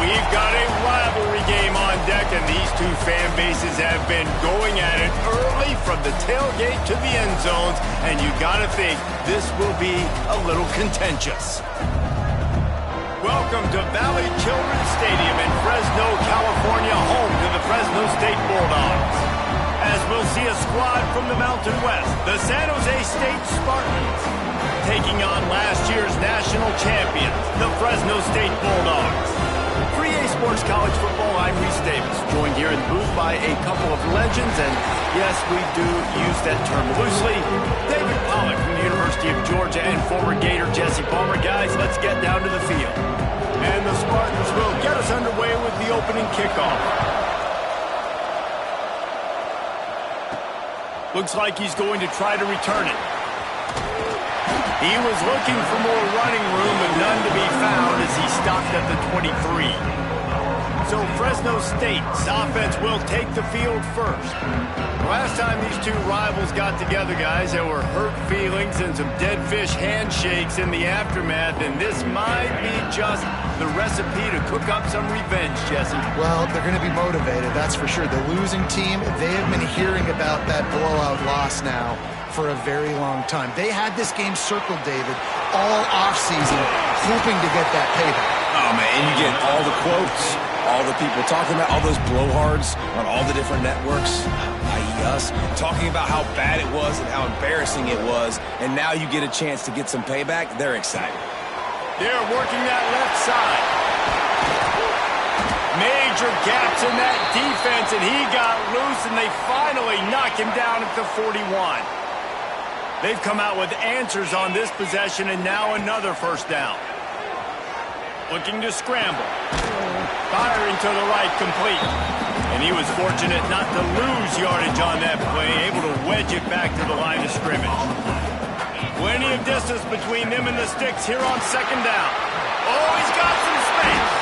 We've got a rivalry game on deck, and these two fan bases have been going at it early from the tailgate to the end zones, and you gotta think this will be a little contentious. Welcome to Valley Children's Stadium in Fresno, California, home to the Fresno State Bulldogs. As we'll see a squad from the Mountain West, the San Jose State Spartans, taking on last year's national champions, the Fresno State Bulldogs. For EA Sports College Football, I'm Reese Davis, joined here in the booth by a couple of legends, and yes, we do use that term loosely. David Pollack from the University of Georgia and former Gator Jesse Palmer. Guys, let's get down to the field. And the Spartans will get us underway with the opening kickoff. Looks like he's going to try to return it. He was looking for more running room, but none to be found as he stopped at the 23. So Fresno State's offense will take the field first. Last time these two rivals got together, guys, there were hurt feelings and some dead fish handshakes in the aftermath, and this might be just the recipe to cook up some revenge, Jesse. Well, they're going to be motivated, that's for sure. The losing team, they have been hearing about that blowout loss now for a very long time. They had this game circled, David, all offseason, hoping to get that payback. Oh, man, and you get all the quotes, all the people talking about, all those blowhards on all the different networks, i.e. us, talking about how bad it was and how embarrassing it was, and now you get a chance to get some payback. They're excited. They're working that left side. Major gaps in that defense, and he got loose, and they finally knock him down at the 41. They've come out with answers on this possession, and now another first down. Looking to scramble. Firing to the right, complete. And he was fortunate not to lose yardage on that play, able to wedge it back to the line of scrimmage. Plenty of distance between them and the sticks here on second down. Oh, he's got some space.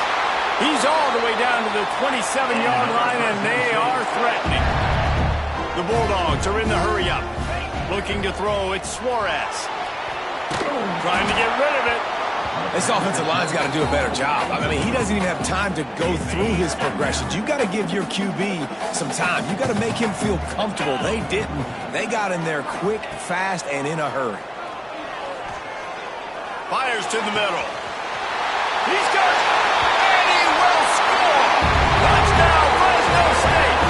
He's all the way down to the 27-yard line, and they are threatening. The Bulldogs are in the hurry-up. Looking to throw, it's Suarez. Trying to get rid of it. This offensive line's got to do a better job. I mean, he doesn't even have time to go through his progressions. You got to give your QB some time. You got to make him feel comfortable. They didn't. They got in there quick, fast, and in a hurry. Fires to the middle. He's got it. And he will score. Touchdown, Fresno State.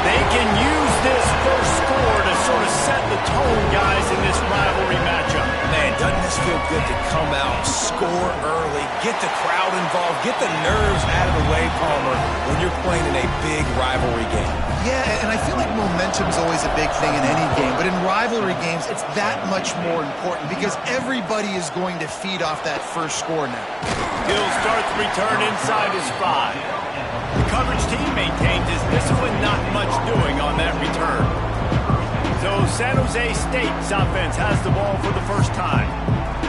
They can use this first score to sort of set the tone, guys, in this rivalry matchup. Man, doesn't this feel good to come out, score early, get the crowd involved, get the nerves out of the way, Palmer, when you're playing in a big rivalry game? Yeah, and I feel like momentum's always a big thing in any game, but in rivalry games, it's that much more important because everybody is going to feed off that first score now. Hill starts return inside his 5. The coverage team maintains his discipline, not much doing on that return. So San Jose State's offense has the ball for the first time.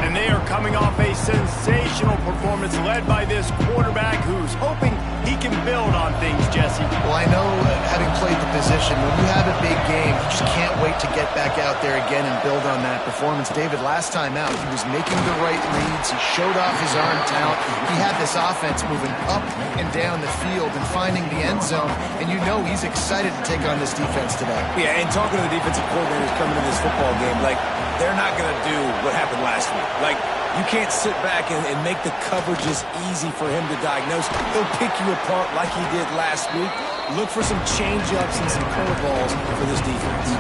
And they are coming off a sensational performance led by this quarterback who's hoping he can build on things, Jesse. Well, I know, having played the position, when you have a big game, you just can't wait to get back out there again and build on that performance. David, last time out, he was making the right reads. He showed off his arm talent. He had this offense moving up and down the field and finding the end zone. And you know he's excited to take on this defense today. Yeah, and talking to the defensive coordinators coming to this football game, like, they're not going to do what happened last week. Like, you can't sit back and make the coverages easy for him to diagnose. He'll pick you apart like he did last week. Look for some change-ups and some curveballs for this defense.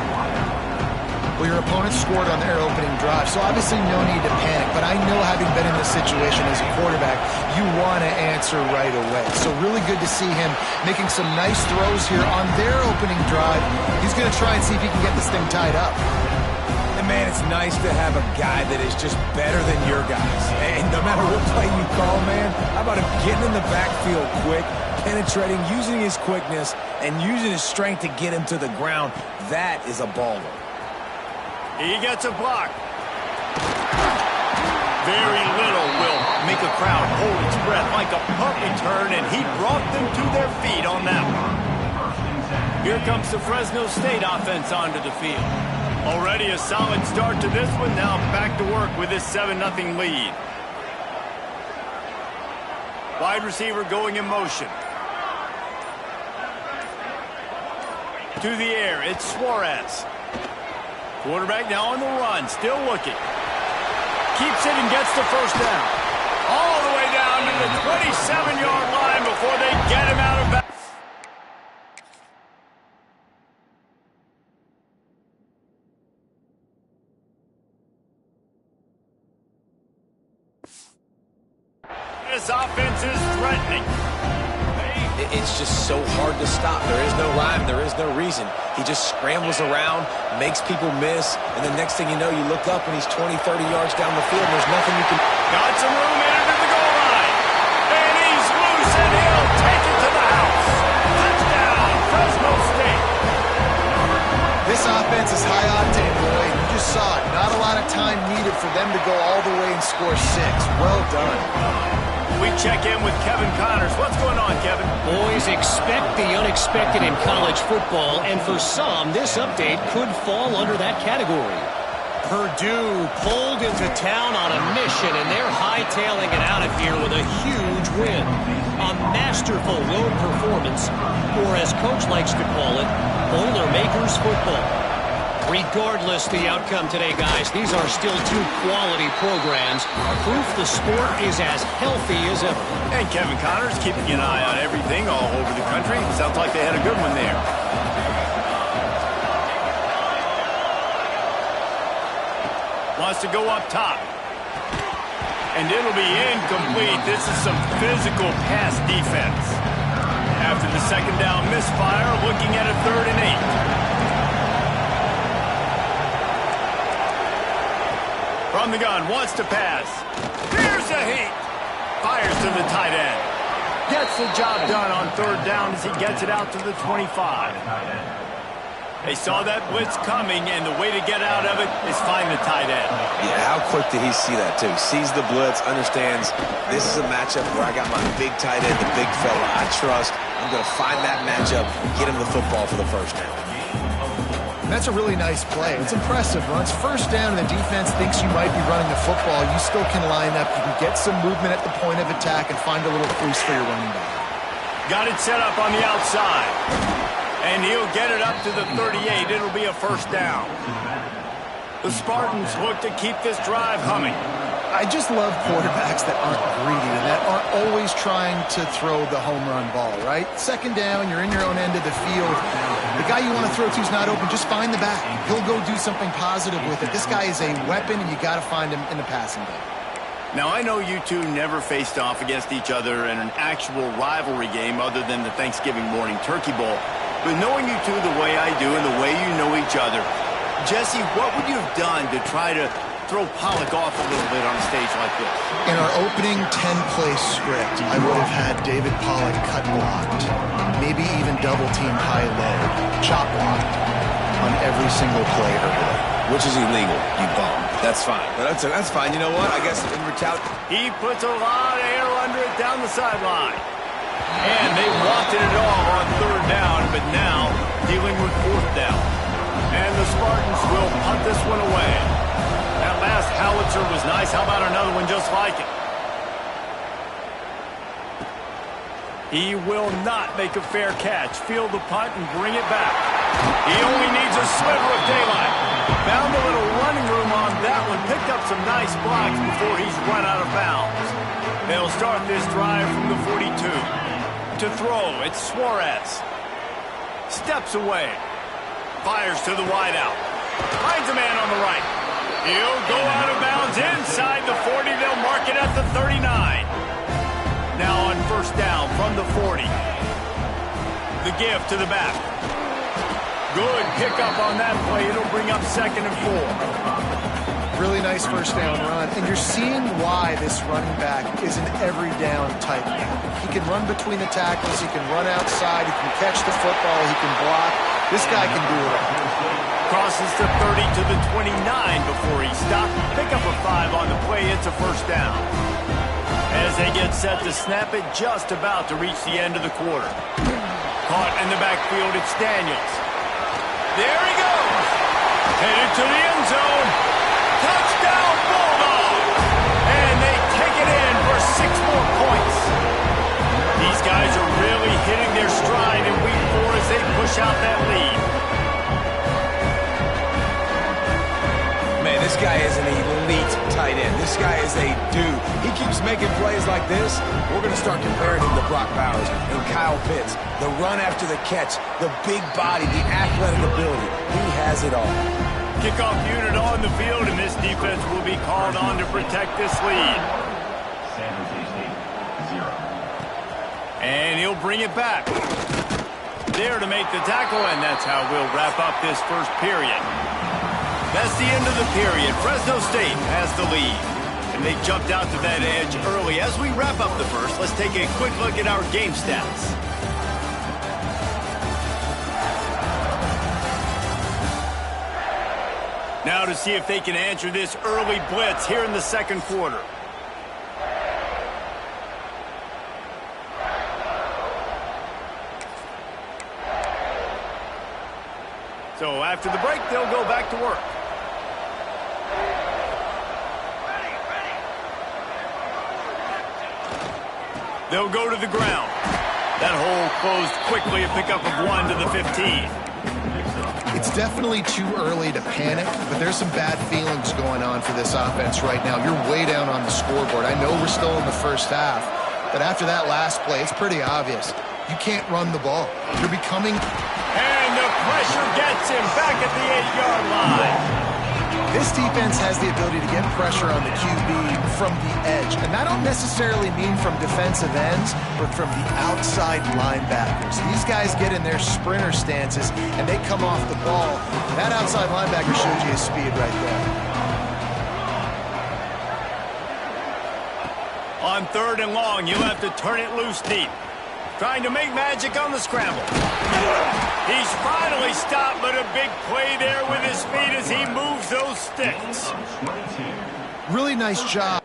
Well, your opponent scored on their opening drive, so obviously no need to panic. But I know, having been in this situation as a quarterback, you want to answer right away. So really good to see him making some nice throws here on their opening drive. He's going to try and see if he can get this thing tied up. And man, it's nice to have a guy that is just better than your guys. And no matter what play you call, man, how about him getting in the backfield quick, penetrating, using his quickness, and using his strength to get him to the ground? That is a baller. He gets a block. Very little will make a crowd hold its breath like a punt return, and he brought them to their feet on that one. Here comes the Fresno State offense onto the field. Already a solid start to this one. Now back to work with this 7-0 lead. Wide receiver going in motion. To the air, it's Suarez. Quarterback now on the run, still looking. Keeps it and gets the first down. All the way down to the 27-yard line before they get him out of bounds. This offense is threatening. It's just so hard to stop. There is no rhyme. There is no reason. He just scrambles around, makes people miss, and the next thing you know, you look up and he's 20, 30 yards down the field. And there's nothing you can... Got some room in it at the goal line. And he's loose, and he'll take it to the house. Touchdown, Fresno State. This offense is high octane, boy. You just saw it. Not a lot of time needed for them to go all the way and score 6. Well done. We check in with Kevin Connors. What's going on, Kevin? Boys, expect the unexpected in college football, and for some, this update could fall under that category. Purdue pulled into town on a mission, and they're hightailing it out of here with a huge win. A masterful road performance, or as Coach likes to call it, Boilermakers football. Regardless the outcome today, guys, these are still 2 quality programs. Proof the sport is as healthy as ever. And Kevin Connors keeping an eye on everything all over the country. Sounds like they had a good one there. Wants to go up top. And it'll be incomplete. This is some physical pass defense. After the second down misfire, looking at a 3rd and 8. From the gun, wants to pass. Here's a heat. Fires to the tight end. Gets the job done on 3rd down as he gets it out to the 25. They saw that blitz coming, and the way to get out of it is find the tight end. Yeah, how quick did he see that, too? Sees the blitz, understands this is a matchup where I got my big tight end, the big fella I trust. I'm going to find that matchup, get him the football for the first down. That's a really nice play. It's impressive. Once first down and the defense thinks you might be running the football, you still can line up. You can get some movement at the point of attack and find a little boost for your running back. Got it set up on the outside. And he'll get it up to the 38. It'll be a first down. The Spartans look to keep this drive humming. I just love quarterbacks that aren't greedy and that aren't always trying to throw the home run ball, right? Second down, you're in your own end of the field. The guy you want to throw to is not open. Just find the back. He'll go do something positive with it. This guy is a weapon, and you got to find him in the passing game. Now, I know you two never faced off against each other in an actual rivalry game other than the Thanksgiving morning turkey bowl. But knowing you two the way I do and the way you know each other, Jesse, what would you have done to try to throw Pollock off a little bit on a stage like this? In our opening 10-play script, I would have had David Pollock cut blocked, maybe even double-team high-low, chop blocked on every single play early. Which is illegal, you bum. That's fine. That's fine. You know what? I guess in retaliation... He puts a lot of air under it down the sideline. And they wanted it all on 3rd down, but now dealing with 4th down. And the Spartans will punt this one away. That last howitzer was nice. How about another one just like it? He will not make a fair catch. Field the punt and bring it back. He only needs a sliver of daylight. Found a little running room on that one. Picked up some nice blocks before he's run out of bounds. They'll start this drive from the 42. To throw, it's Suarez. Steps away. Fires to the wideout. Finds a man on the right. He'll go out of bounds inside the 40. They'll mark it at the 39. Now on first down from the 40. The give to the back. Good pickup on that play. It'll bring up 2nd and 4. Really nice first down run. And you're seeing why this running back is an every down type guy. He can run between the tackles. He can run outside. He can catch the football. He can block. This guy can do it all. Crosses the 30 to the 29 before he stopped. Pick up a 5 on the play. It's a first down. As they get set to snap it, just about to reach the end of the quarter. Caught in the backfield, it's Daniels. There he goes. Headed to the end zone. Touchdown, Bulldogs. And they take it in for 6 more points. These guys are really hitting their stride in week 4 as they push out that lead. Man, this guy is an elite tight end. This guy is a dude. He keeps making plays like this. We're going to start comparing him to Brock Bowers and Kyle Pitts. The run after the catch, the big body, the athletic ability. He has it all. Kickoff unit on the field, and this defense will be called on to protect this lead. And he'll bring it back. There to make the tackle, and that's how we'll wrap up this first period. That's the end of the period. Fresno State has the lead. And they jumped out to that edge early. As we wrap up the first, let's take a quick look at our game stats. Now to see if they can answer this early blitz here in the second quarter. So after the break, they'll go back to work. They'll go to the ground. That hole closed quickly, a pickup of 1 to the 15. It's definitely too early to panic, but there's some bad feelings going on for this offense right now. You're way down on the scoreboard. I know we're still in the first half, but after that last play, it's pretty obvious. You can't run the ball. You're becoming... And the pressure gets him back at the 8-yard line. This defense has the ability to get pressure on the QB from the edge. And I don't necessarily mean from defensive ends, but from the outside linebackers. These guys get in their sprinter stances, and they come off the ball. That outside linebacker shows you his speed right there. On 3rd and long, you'll have to turn it loose deep. Trying to make magic on the scramble. He's finally stopped, but a big play there with his feet as he moves those sticks. Really nice job.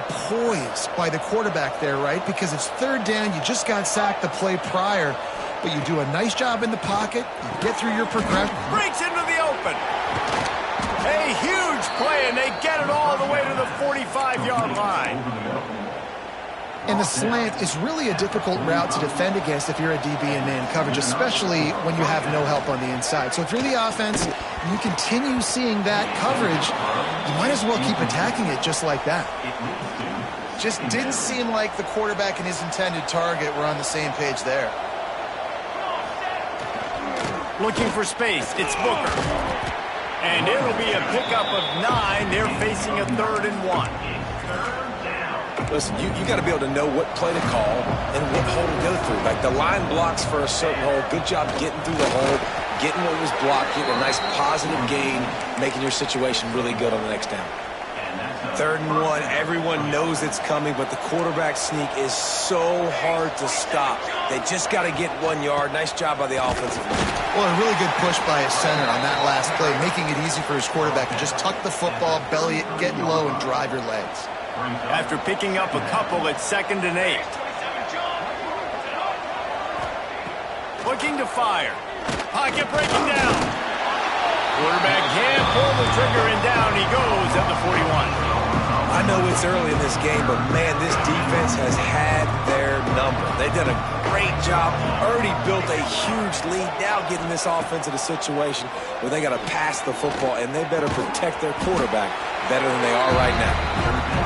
Poised by the quarterback there, right? Because it's 3rd down. You just got sacked the play prior. But you do a nice job in the pocket. You get through your progression. Breaks into the open. A huge play, and they get it all the way to the 45-yard line. And the slant is really a difficult route to defend against if you're a DB in man coverage, especially when you have no help on the inside. So if you're the offense and you continue seeing that coverage, you might as well keep attacking it just like that. Just didn't seem like the quarterback and his intended target were on the same page there. Looking for space, it's Booker. And it'll be a pickup of 9. They're facing a 3rd and 1. Listen, you got to be able to know what play to call and what hole to go through. Like the line blocks for a certain hole. Good job getting through the hole, getting what was blocked, getting a nice positive gain, making your situation really good on the next down. 3rd and 1, everyone knows it's coming, but the quarterback sneak is so hard to stop. They just got to get 1 yard. Nice job by the offensive line. Well, a really good push by his center on that last play, making it easy for his quarterback to just tuck the football, belly it, get low, and drive your legs. After picking up a couple at 2nd and 8. Looking to fire. Pocket breaking down. Quarterback can't pull the trigger, and down he goes at the 41. I know it's early in this game, but man, this defense has had their number. They did a great job, already built a huge lead, now getting this offense in a situation where they got to pass the football, and they better protect their quarterback better than they are right now.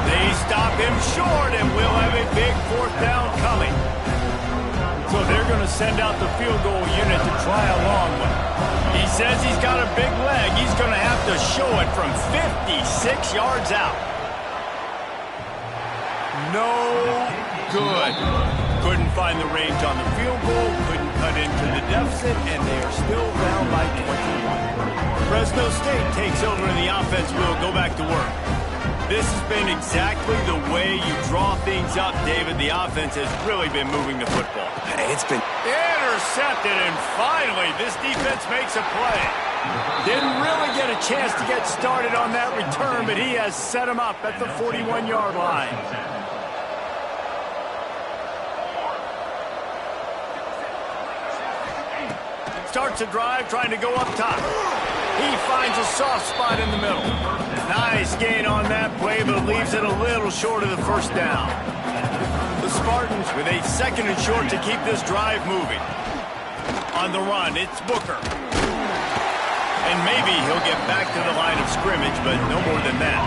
They stop him short, and we'll have a big 4th down coming. So they're going to send out the field goal unit to try a long one. He says he's got a big leg. He's going to have to show it from 56 yards out. No good. Couldn't find the range on the field goal, couldn't cut into the deficit, and they are still down by 21. Fresno State takes over and the offense will go back to work. This has been exactly the way you draw things up, David. The offense has really been moving the football. It's been intercepted, and finally this defense makes a play. Didn't really get a chance to get started on that return, but he has set him up at the 41-yard line. Starts a drive trying to go up top. He finds a soft spot in the middle. Nice gain on that play, but leaves it a little short of the first down. The Spartans with a 2nd and short to keep this drive moving. On the run, it's Booker. And maybe he'll get back to the line of scrimmage, but no more than that.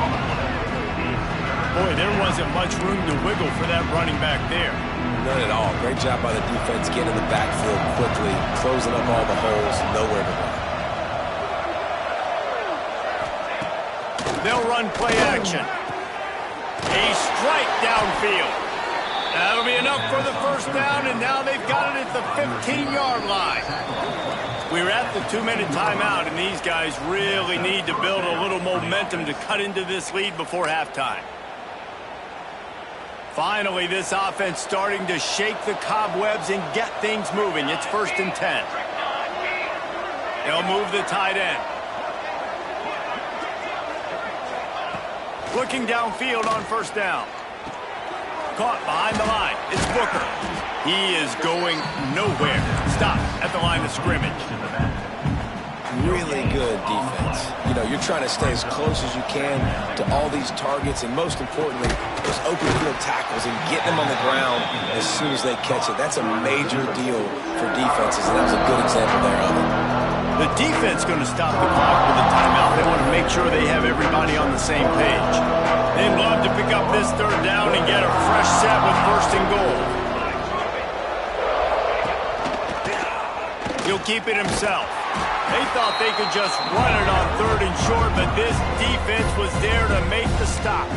Boy, there wasn't much room to wiggle for that running back there. None at all. Great job by the defense getting in the backfield quickly, closing up all the holes, nowhere to run. They'll run play action. A strike downfield. That'll be enough for the first down, and now they've got it at the 15-yard line. We're at the 2-minute timeout, and these guys really need to build a little momentum to cut into this lead before halftime. Finally, this offense starting to shake the cobwebs and get things moving. It's 1st and 10. They'll move the tight end. Looking downfield on first down. Caught behind the line. It's Booker. He is going nowhere. Stop at the line of scrimmage. Really good defense. You know, you're trying to stay as close as you can to all these targets, and most importantly, those open field tackles and getting them on the ground as soon as they catch it. That's a major deal for defenses, and that was a good example there of it. The defense going to stop the clock with a timeout. They want to make sure they have everybody on the same page. They'd love to pick up this 3rd down and get a fresh set with 1st and goal. He'll keep it himself. They thought they could just run it on 3rd and short, but this defense was there to make the stop.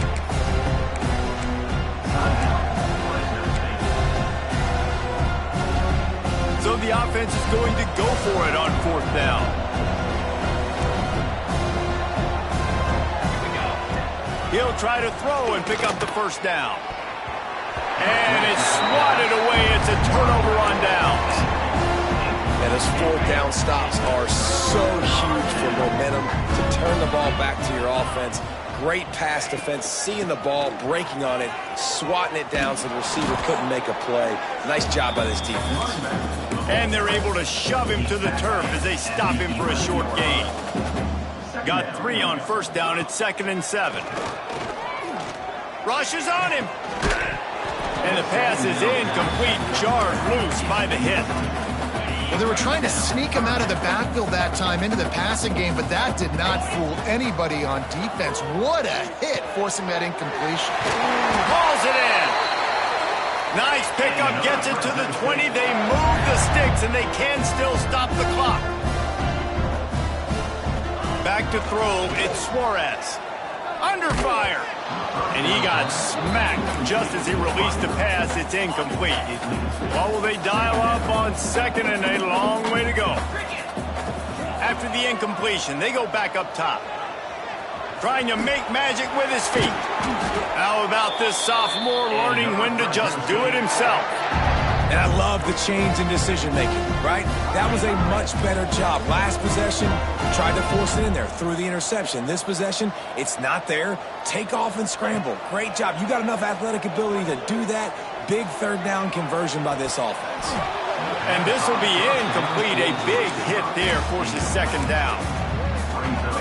So the offense is going to go for it on 4th down. He'll try to throw and pick up the first down. And it's swatted away. It's a turnover on downs. And those 4th down stops are so huge for momentum to turn the ball back to your offense. Great pass defense, seeing the ball, breaking on it, swatting it down so the receiver couldn't make a play. Nice job by this defense. And they're able to shove him to the turf as they stop him for a short gain. Got 3 on first down. It's 2nd and 7. Rushes on him. And the pass is incomplete, jarred loose by the hit. Well, they were trying to sneak him out of the backfield that time into the passing game, but that did not fool anybody on defense. What a hit, forcing that incompletion. Hauls it in. Nice pickup, gets it to the 20. They move the sticks, and they can still stop the clock. Back to throw, it's Suarez. Under fire. And he got smacked just as he released the pass. It's incomplete. What will they dial up on 2nd and a long way to go? After the incompletion, they go back up top. Trying to make magic with his feet. How about this sophomore learning when to just do it himself? And I love the change in decision-making, right? That was a much better job. Last possession, tried to force it in there, threw the interception. This possession, it's not there. Take off and scramble. Great job. You got enough athletic ability to do that. Big 3rd down conversion by this offense. And this will be incomplete. A big hit there forces 2nd down.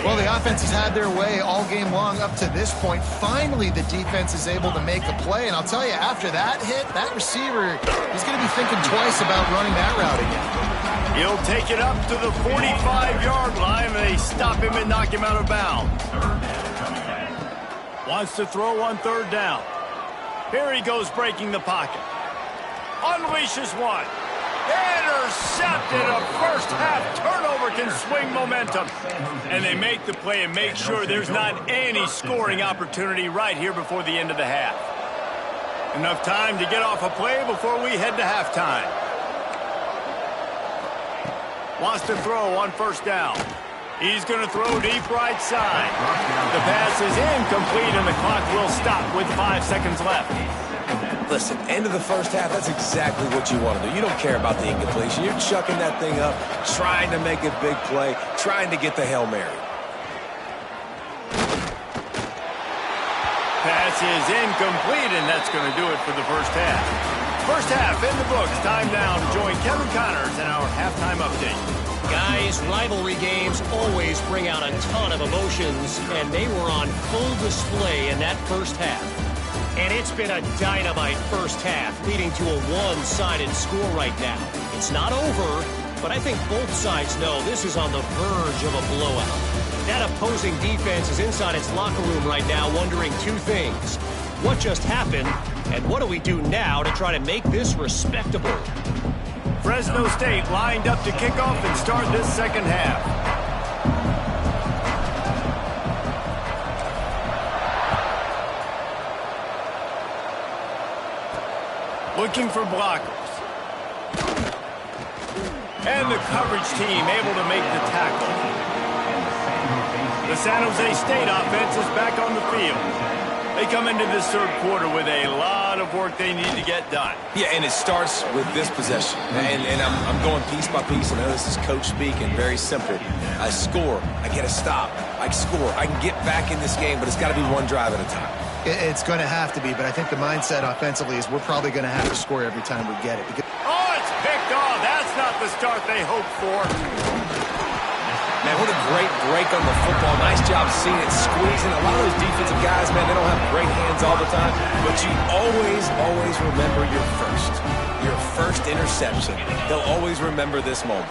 Well, the offense has had their way all game long up to this point. Finally, the defense is able to make a play. And I'll tell you, after that hit, that receiver is going to be thinking twice about running that route again. He'll take it up to the 45-yard line, and they stop him and knock him out of bounds. Wants to throw on 3rd down. Here he goes breaking the pocket. Unleashes one. Intercepted. A first-half turnover can swing momentum. And they make the play and make sure there's not any scoring opportunity right here before the end of the half. Enough time to get off a play before we head to halftime. Wants to throw on 1st down. He's going to throw deep right side. The pass is incomplete, and the clock will stop with 5 seconds left. Listen, end of the first half, that's exactly what you want to do. You don't care about the incompletion. You're chucking that thing up, trying to make a big play, trying to get the Hail Mary. Pass is incomplete, and that's going to do it for the first half. First half in the books. Time now to join Kevin Connors in our halftime update. Guys, rivalry games always bring out a ton of emotions, and they were on full display in that first half. And it's been a dynamite first half, leading to a one-sided score right now. It's not over, but I think both sides know this is on the verge of a blowout. That opposing defense is inside its locker room right now wondering two things. What just happened, and what do we do now to try to make this respectable? Fresno State lined up to kick off and start this second half. Looking for blockers. And the coverage team able to make the tackle. The San Jose State offense is back on the field. They come into this third quarter with a lot of work they need to get done. Yeah, and it starts with this possession. And I'm going piece by piece. I know this is coach speak and very simple. I score. I get a stop. I score. I can get back in this game, but it's got to be one drive at a time. It's going to have to be, but I think the mindset offensively is we're probably going to have to score every time we get it. Oh, it's picked off. That's not the start they hoped for. Man, what a great break on the football. Nice job seeing it squeezing. A lot of those defensive guys, man, they don't have great hands all the time, but you always remember your first interception. They'll always remember this moment.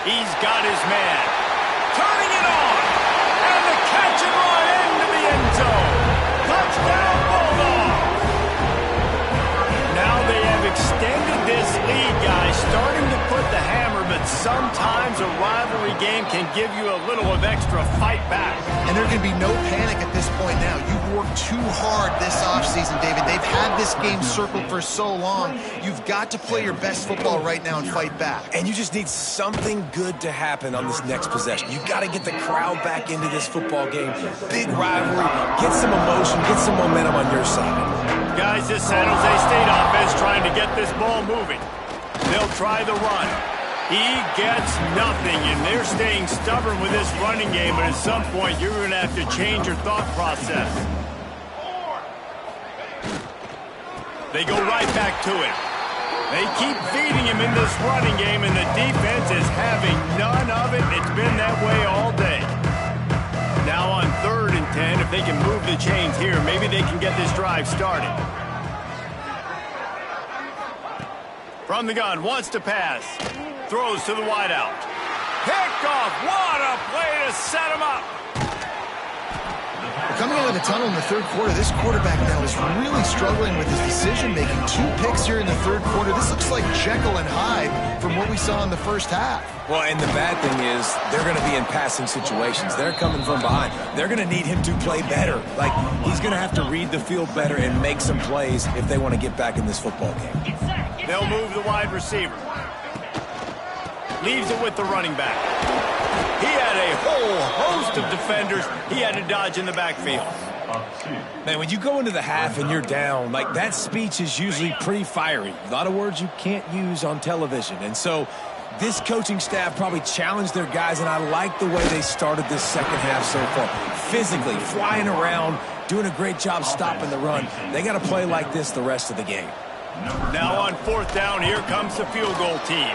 He's got his man. Turning it on. And the catch and run into the end zone. Touchdown, Bulldogs. Now they have extended this lead, guys, starting to put the hammer, but sometimes a rivalry game can give you a little of extra fight back. And there can be no panic at this point now. You've worked too hard this offseason, David. They've had this game circled for so long. You've got to play your best football right now and fight back. And you just need something good to happen on this next possession. You've got to get the crowd back into this football game. Big rivalry. Get some emotion. Get some momentum on your side. Guys, this San Jose State offense trying to get this ball moving. They'll try the run. He gets nothing, and they're staying stubborn with this running game, but at some point you're going to have to change your thought process. They go right back to it. They keep feeding him in this running game, and the defense is having none of it. It's been that way all day. Now on 3rd and 10, if they can move the chains here, maybe they can get this drive started. From the gun, wants to pass. Throws to the wideout. Picked off. What a play to set him up. Coming out of the tunnel in the third quarter, this quarterback now is really struggling with his decision-making. 2 picks here in the third quarter. This looks like Jekyll and Hyde from what we saw in the first half. Well, and the bad thing is they're going to be in passing situations. They're coming from behind. They're going to need him to play better. Like, he's going to have to read the field better and make some plays if they want to get back in this football game. They'll move the wide receiver. Leaves it with the running back. He had a whole host of defenders he had to dodge in the backfield. Man, when you go into the half and you're down, like, that speech is usually pretty fiery. A lot of words you can't use on television. And so this coaching staff probably challenged their guys, and I like the way they started this second half so far. Physically, flying around, doing a great job stopping the run. They got to play like this the rest of the game. Now on 4th down, here comes the field goal team.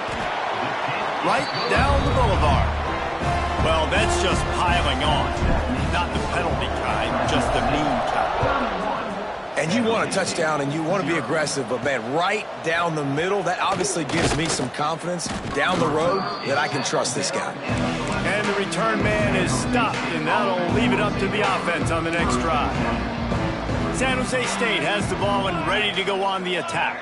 Right down the boulevard. Well, that's just piling on. Not the penalty kind, just the mean kind. And you want a touchdown and you want to be aggressive, but, man, right down the middle, that obviously gives me some confidence down the road that I can trust this guy. And the return man is stopped, and that'll leave it up to the offense on the next drive. San Jose State has the ball and ready to go on the attack.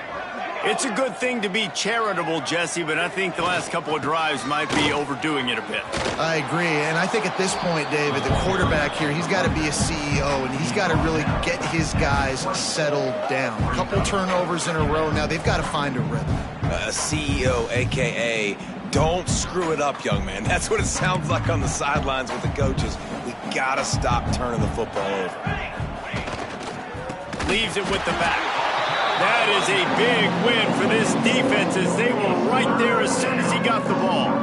It's a good thing to be charitable, Jesse, but I think the last couple of drives might be overdoing it a bit. I agree, and I think at this point, David, the quarterback here, he's got to be a CEO, and he's got to really get his guys settled down. A couple turnovers in a row now. They've got to find a rhythm. CEO, a.k.a. don't screw it up, young man. That's what it sounds like on the sidelines with the coaches. We got to stop turning the football over. Leaves it with the back. That is a big win for this defense as they were right there as soon as he got the ball.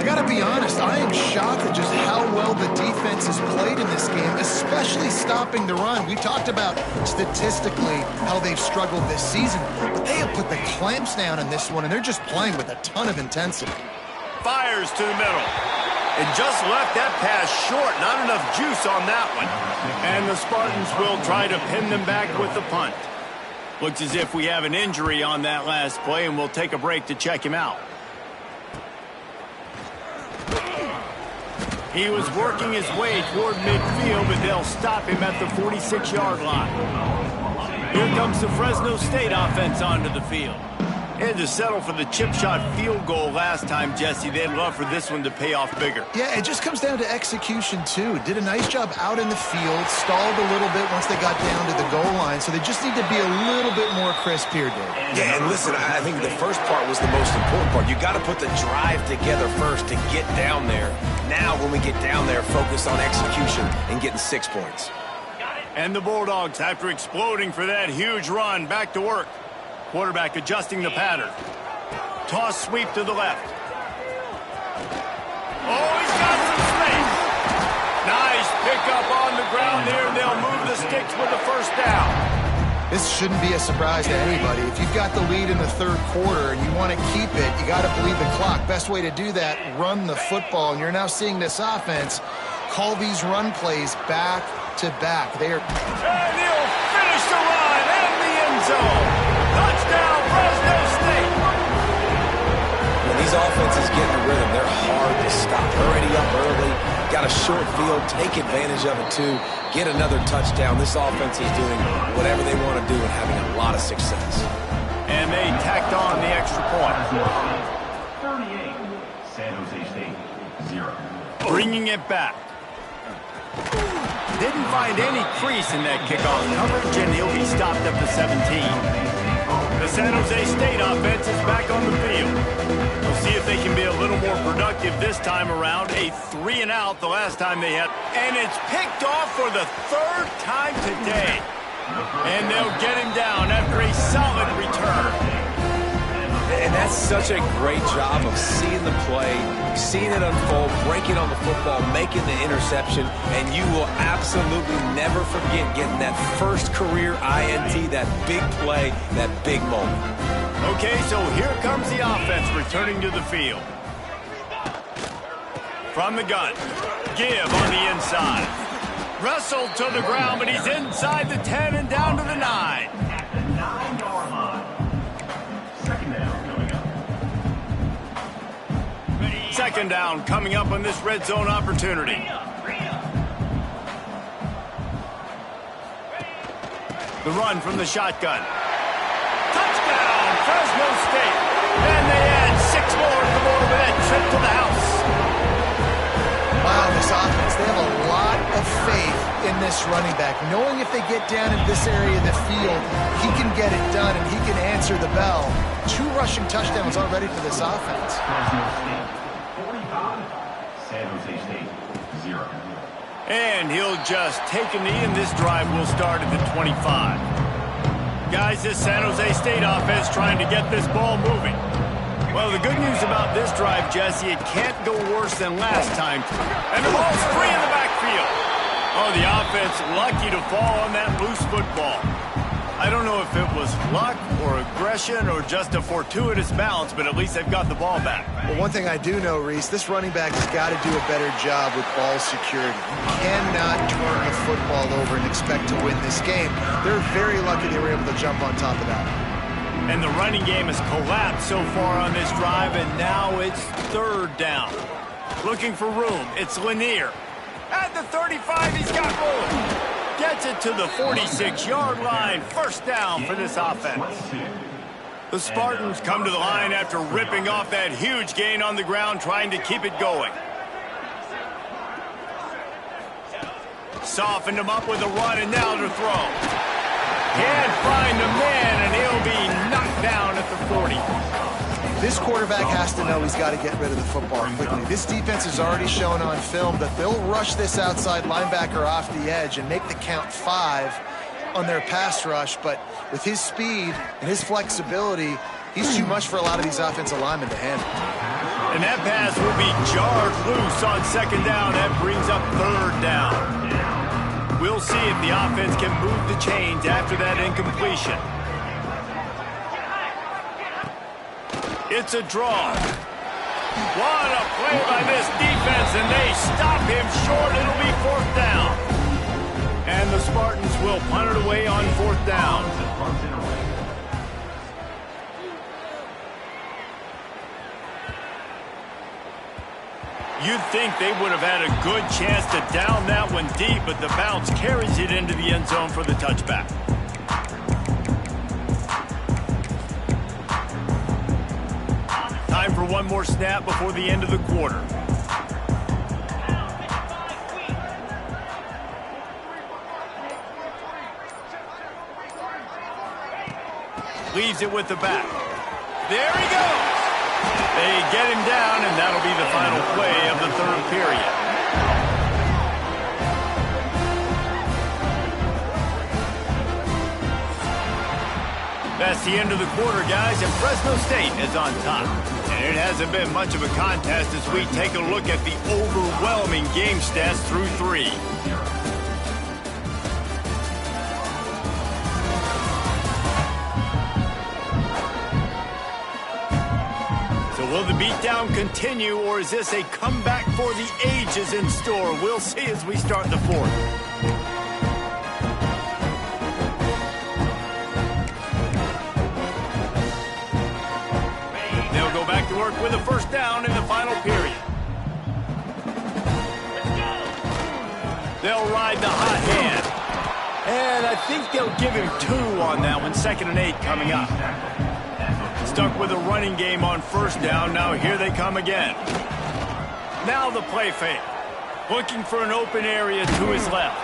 I got to be honest, I am shocked at just how well the defense has played in this game, especially stopping the run. We talked about statistically how they've struggled this season, but they have put the clamps down in this one, and they're just playing with a ton of intensity. Fires to the middle. And just left that pass short. Not enough juice on that one. And the Spartans will try to pin them back with the punt. Looks as if we have an injury on that last play, and we'll take a break to check him out. He was working his way toward midfield, but they'll stop him at the 46-yard line. Here comes the Fresno State offense onto the field. They had to settle for the chip shot field goal last time, Jesse. They'd love for this one to pay off bigger. Yeah, it just comes down to execution, too. Did a nice job out in the field, stalled a little bit once they got down to the goal line, so they just need to be a little bit more crisp here, Dave. Yeah, and listen, I think the first part was the most important part. You got to put the drive together first to get down there. Now, when we get down there, focus on execution and getting 6 points. And the Bulldogs, after exploding for that huge run, back to work. Quarterback adjusting the pattern. Toss sweep to the left. Oh, he's got some space. Nice pickup on the ground there. They'll move the sticks with the first down. This shouldn't be a surprise to anybody. If you've got the lead in the third quarter and you want to keep it, you got to bleed the clock. Best way to do that, run the football. And you're now seeing this offense call these run plays back to back. They are... And he'll finish the run in the end zone. Touchdown, Fresno State. When these offenses get in the rhythm, they're hard to stop. Already up early, got a short field, take advantage of it too, get another touchdown. This offense is doing whatever they want to do and having a lot of success. And they tacked on the extra point. 38, San Jose State, 0. Bringing it back. Didn't find any crease in that kickoff coverage, and he'll be stopped at the 17. The San Jose State offense is back on the field. We'll see if they can be a little more productive this time around. A 3-and-out the last time they had. And it's picked off for the third time today. And they'll get him down after a solid return. And that's such a great job of seeing the play, seeing it unfold, breaking on the football, making the interception, and you will absolutely never forget getting that first career INT, that big play, that big moment. Okay, so here comes the offense returning to the field. From the gun, give on the inside. Wrestled to the ground, but he's inside the 10 and down to the 9. At the 9-yard line. Second down coming up. Second down coming up on this red zone opportunity. The run from the shotgun. Touchdown, Fresno State. And they add 6 more to the board with that trip to the house. Wow, this offense, they have a lot of faith in this running back, knowing if they get down in this area of the field, he can get it done and he can answer the bell. 2 rushing touchdowns already for this offense. Fresno State, 45. San Jose State, 0. And he'll just take a knee, and this drive will start at the 25. Guys, this San Jose State offense trying to get this ball moving. Well, the good news about this drive, Jesse, it can't go worse than last time. And the ball's free in the backfield. Oh, the offense lucky to fall on that loose football. I don't know if it was luck or aggression or just a fortuitous bounce, but at least they've got the ball back. Well, one thing I do know, Reese, this running back has got to do a better job with ball security. You cannot turn the football over and expect to win this game. They're very lucky they were able to jump on top of that. And the running game has collapsed so far on this drive, and now it's third down. Looking for room. It's Lanier. At the 35, he's got room. Gets it to the 46-yard line. First down for this offense. The Spartans come to the line after ripping off that huge gain on the ground, trying to keep it going. Softened him up with a run, and now to throw. Can't find the man, and he'll be knocked down at the 40. This quarterback has to know he's got to get rid of the football quickly. This defense has already shown on film that they'll rush this outside linebacker off the edge and make the count 5 on their pass rush, but with his speed and his flexibility, he's too much for a lot of these offensive linemen to handle. And that pass will be jarred loose on second down. That brings up third down. We'll see if the offense can move the chains after that incompletion. It's a draw. What a play by this defense, and they stop him short. It'll be fourth down. And the Spartans will punt it away on fourth down. You'd think they would have had a good chance to down that one deep, but the bounce carries it into the end zone for the touchback. Time for one more snap before the end of the quarter. Leaves it with the back. There he goes. They get him down, and that'll be the final play of the third period. That's the end of the quarter, guys, and Fresno State is on top. And it hasn't been much of a contest as we take a look at the overwhelming game stats through three. Will the beatdown continue, or is this a comeback for the ages in store? We'll see as we start the fourth. They'll go back to work with a first down in the final period. They'll ride the hot hand. And I think they'll give him 2 on that one. 2nd and 8 coming up. Stuck with a running game on first down. Now here they come again. Now the play fake. Looking for an open area to his left.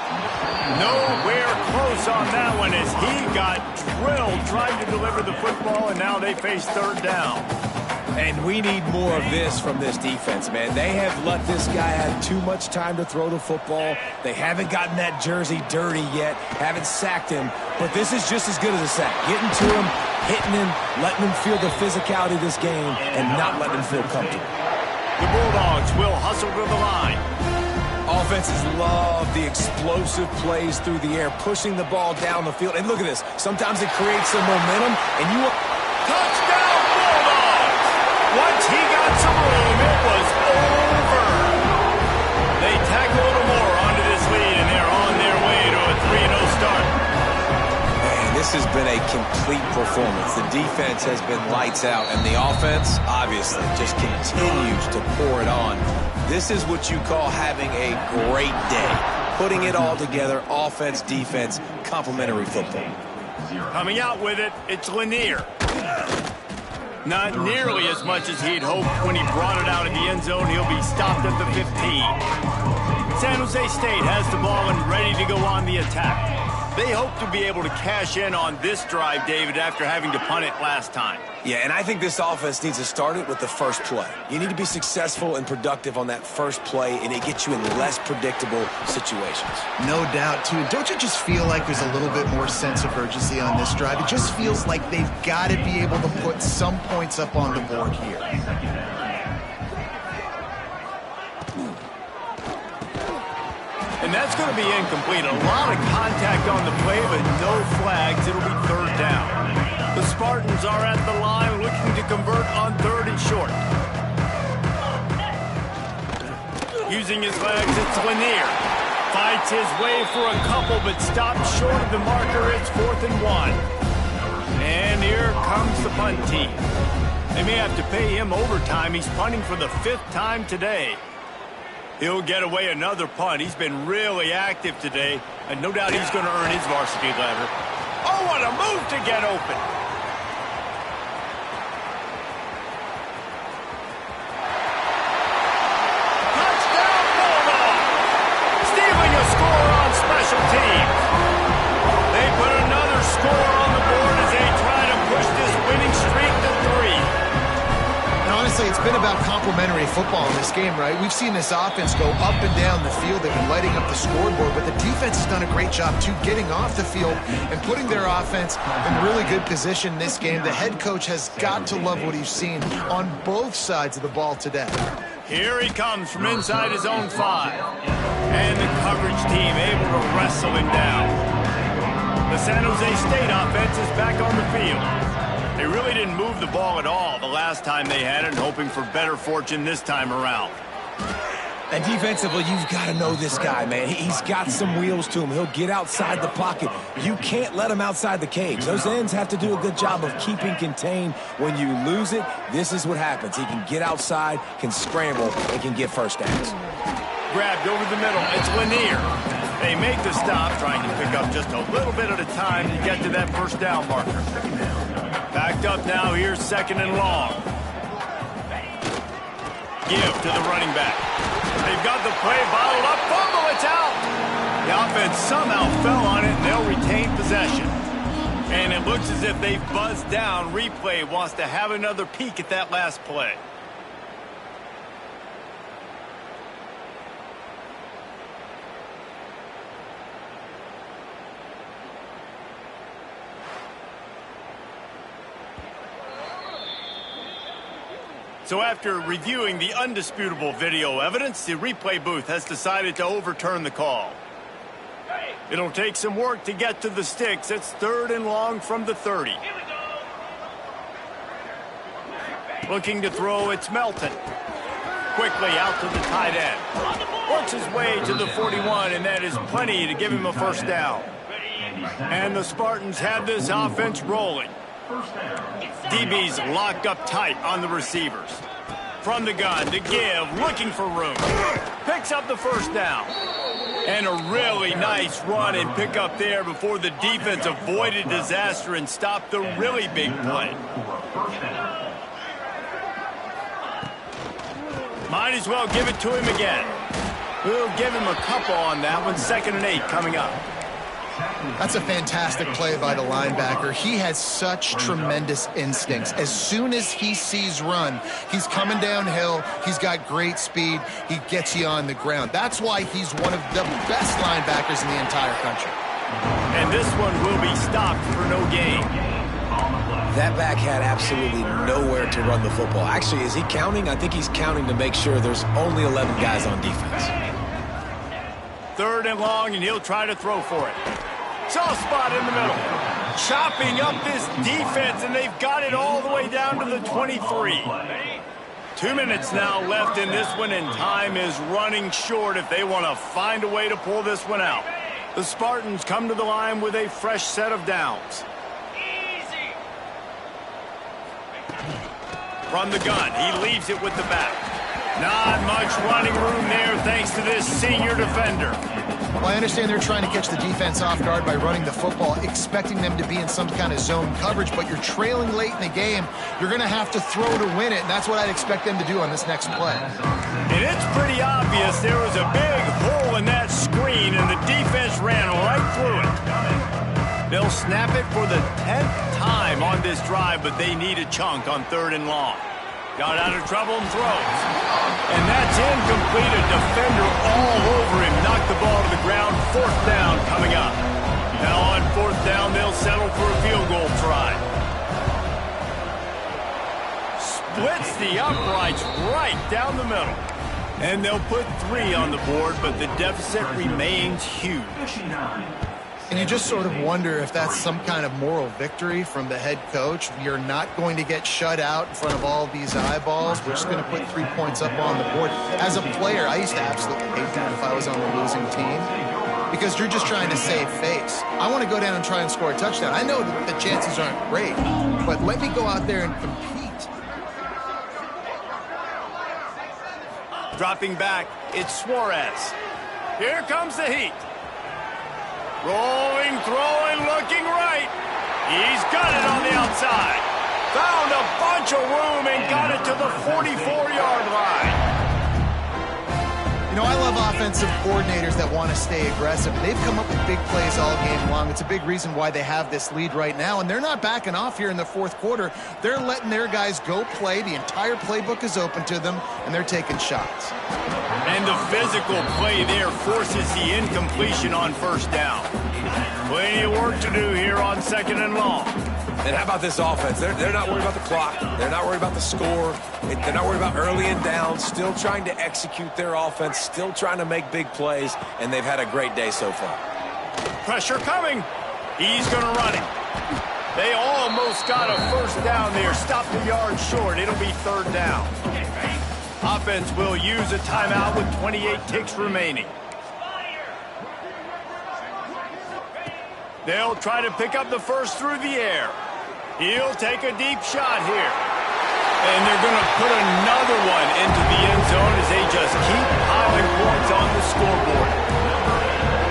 Nowhere close on that one as he got drilled trying to deliver the football, and now they face third down. And we need more of this from this defense, man. They have let this guy have too much time to throw the football. They haven't gotten that jersey dirty yet, haven't sacked him. But this is just as good as a sack. Getting to him, hitting him, letting him feel the physicality of this game, and not letting him feel comfortable. The Bulldogs will hustle to the line. Offenses love the explosive plays through the air, pushing the ball down the field. And look at this. Sometimes it creates some momentum, and you want... Touchdown, Bulldogs! Once he got some room, it was over. They tack a little more onto this lead, and they're on their way to a 3-0 start. Man, this has been a complete performance. The defense has been lights out, and the offense, obviously, just continues to pour it on. This is what you call having a great day. Putting it all together, offense, defense, complementary football. Coming out with it, it's Lanier. Not nearly as much as he'd hoped when he brought it out of the end zone. He'll be stopped at the 15. San Jose State has the ball and ready to go on the attack. They hope to be able to cash in on this drive, David, after having to punt it last time. Yeah, and I think this offense needs to start it with the first play. You need to be successful and productive on that first play, and it gets you in less predictable situations. No doubt, too. Don't you just feel like there's a little bit more sense of urgency on this drive? It just feels like they've got to be able to put some points up on the board here. And that's going to be incomplete. A lot of contact on the play, but no flags. It'll be third down. The Spartans are at the line looking to convert on 3rd and short. Using his legs, it's Lanier. Fights his way for a couple, but stopped short of the marker. It's 4th and 1. And here comes the punt team. They may have to pay him overtime. He's punting for the 5th time today. He'll get away another punt. He's been really active today, and no doubt he's going to earn his varsity letter. Oh, what a move to get open. Touchdown, Bulldogs! Stealing a score on special teams. They put another score on the board as they try to push this winning streak to 3. And honestly, it's been about about complementary football in this game, right? We've seen this offense go up and down the field. They've been lighting up the scoreboard, but the defense has done a great job, too, getting off the field and putting their offense in really good position in this game. The head coach has got to love what he's seen on both sides of the ball today. Here he comes from inside his own 5. And the coverage team able to wrestle him down. The San Jose State offense is back on the field. They really didn't move the ball at all the last time they had it, hoping for better fortune this time around. And defensively, you've got to know this guy, man. He's got some wheels to him. He'll get outside the pocket. You can't let him outside the cage. Those ends have to do a good job of keeping contained. When you lose it, this is what happens. He can get outside, can scramble, and can get first downs. Grabbed over the middle. It's Lanier. They make the stop, trying to pick up just a little bit at a time to get to that first down marker. Backed up now. Here's 2nd and long. Give to the running back. They've got the play bottled up. Fumble, it's out. The offense somehow fell on it, and they'll retain possession. And it looks as if they've buzzed down. Replay wants to have another peek at that last play. So after reviewing the undisputable video evidence, the replay booth has decided to overturn the call. It'll take some work to get to the sticks. It's 3rd and long from the 30. Looking to throw, it's Melton. Quickly out to the tight end. Works his way to the 41, and that is plenty to give him a first down. And the Spartans have this offense rolling. DB's locked up tight on the receivers. From the gun to give, looking for room. Picks up the first down. And a really nice run and pick up there before the defense avoided disaster and stopped the really big play. Might as well give it to him again. We'll give him a couple on that one. 2nd and 8 coming up. That's a fantastic play by the linebacker. He has such tremendous instincts. As soon as he sees run, he's coming downhill. He's got great speed. He gets you on the ground. That's why he's one of the best linebackers in the entire country. And this one will be stopped for no gain. That back had absolutely nowhere to run the football. Actually, is he counting? I think he's counting to make sure there's only 11 guys on defense. 3rd and long, and he'll try to throw for it. Soft spot in the middle. Chopping up this defense, and they've got it all the way down to the 23. 2 minutes now left in this one, and time is running short if they want to find a way to pull this one out. The Spartans come to the line with a fresh set of downs. From the gun, he leaves it with the back. Not much running room there thanks to this senior defender. Well, I understand they're trying to catch the defense off guard by running the football, expecting them to be in some kind of zone coverage, but you're trailing late in the game. You're going to have to throw to win it, and that's what I'd expect them to do on this next play. And it's pretty obvious there was a big hole in that screen, and the defense ran right through it. They'll snap it for the 10th time on this drive, but they need a chunk on 3rd and long. Got out of trouble and throws. And that's incomplete. A defender all over him. Knocked the ball to the ground. 4th down coming up. Now on 4th down, they'll settle for a field goal try. Splits the uprights right down the middle. And they'll put 3 on the board, but the deficit remains huge. And you just sort of wonder if that's some kind of moral victory from the head coach. You're not going to get shut out in front of all these eyeballs. We're just going to put 3 points up on the board. As a player, I used to absolutely hate that if I was on the losing team, because you're just trying to save face. I want to go down and try and score a touchdown. I know that the chances aren't great, but let me go out there and compete. Dropping back, it's Suarez. Here comes the heat. Rolling, throwing, looking right. He's got it on the outside. Found a bunch of room and got it to the 44-yard line. You know, I love offensive coordinators that want to stay aggressive. They've come up with big plays all game long. It's a big reason why they have this lead right now, and they're not backing off here in the fourth quarter. They're letting their guys go play. The entire playbook is open to them, and they're taking shots. And the physical play there forces the incompletion on first down. Plenty of work to do here on second and long. And how about this offense? They're not worried about the clock. They're not worried about the score. They're not worried about early and down. Still trying to execute their offense. Still trying to make big plays. And they've had a great day so far. Pressure coming. He's going to run it. They almost got a first down there. Stopped a yard short. It'll be third down. Offense will use a timeout with 28 ticks remaining. They'll try to pick up the first through the air. He'll take a deep shot here. And they're going to put another one into the end zone as they just keep piling points on the scoreboard.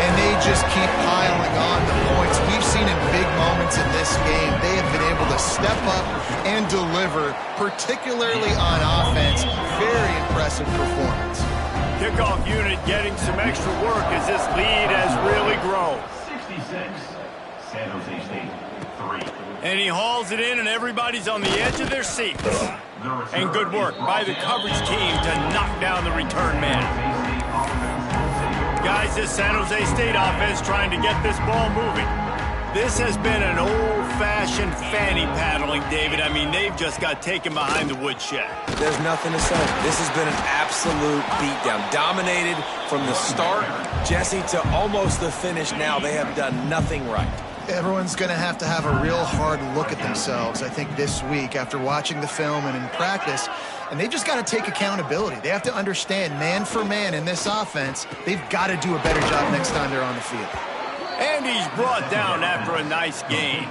And they just keep piling on the points. We've seen in big moments in this game, they have been able to step up and deliver, particularly on offense. Very impressive performance. Kickoff unit getting some extra work as this lead has really grown. 66, San Jose State, 3. And he hauls it in, and everybody's on the edge of their seats. And good work by the coverage team to knock down the return man. Guys, this San Jose State offense trying to get this ball moving. This has been an old-fashioned fanny paddling, David. I mean, they've just got taken behind the woodshed. There's nothing to say. This has been an absolute beatdown. Dominated from the start, Jesse, to almost the finish now. They have done nothing right. Everyone's going to have a real hard look at themselves, I think, this week after watching the film and in practice. And they've just got to take accountability. They have to understand, man for man in this offense, they've got to do a better job next time they're on the field. And he's brought down after a nice game.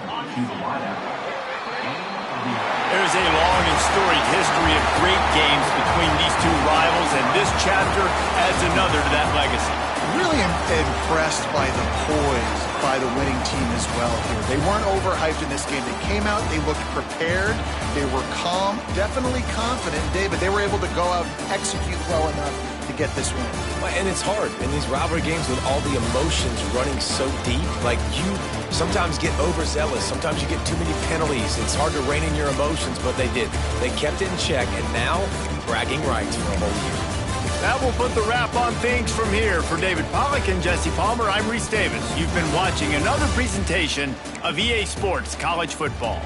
There's a long and storied history of great games between these two rivals, and this chapter adds another to that legacy. Really impressed by the poise by the winning team as well here. They weren't overhyped in this game. They came out, they looked prepared, they were calm, definitely confident. David, they were able to go out and execute well enough to get this win. And it's hard in these rivalry games with all the emotions running so deep. Like, you sometimes get overzealous. Sometimes you get too many penalties. It's hard to rein in your emotions, but they did. They kept it in check, and now bragging rights for a whole year. That will put the wrap on things from here. For David Pollack and Jesse Palmer, I'm Reese Davis. You've been watching another presentation of EA Sports College Football.